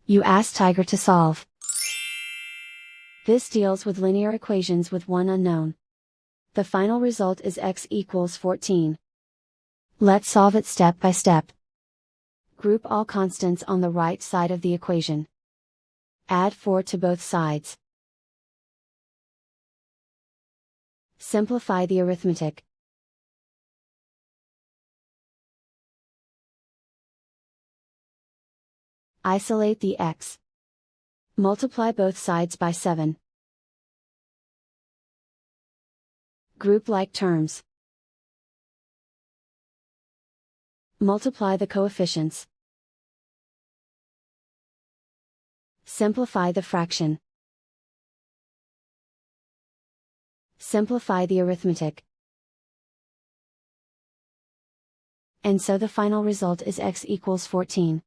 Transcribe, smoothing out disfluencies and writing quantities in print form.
You ask Tiger to solve. This deals with linear equations with one unknown. The final result is x equals 14. Let's solve it step by step. Group all constants on the right side of the equation. Add 4 to both sides. Simplify the arithmetic. Isolate the x. Multiply both sides by 7. Group like terms. Multiply the coefficients. Simplify the fraction. Simplify the arithmetic. And so the final result is x equals 14.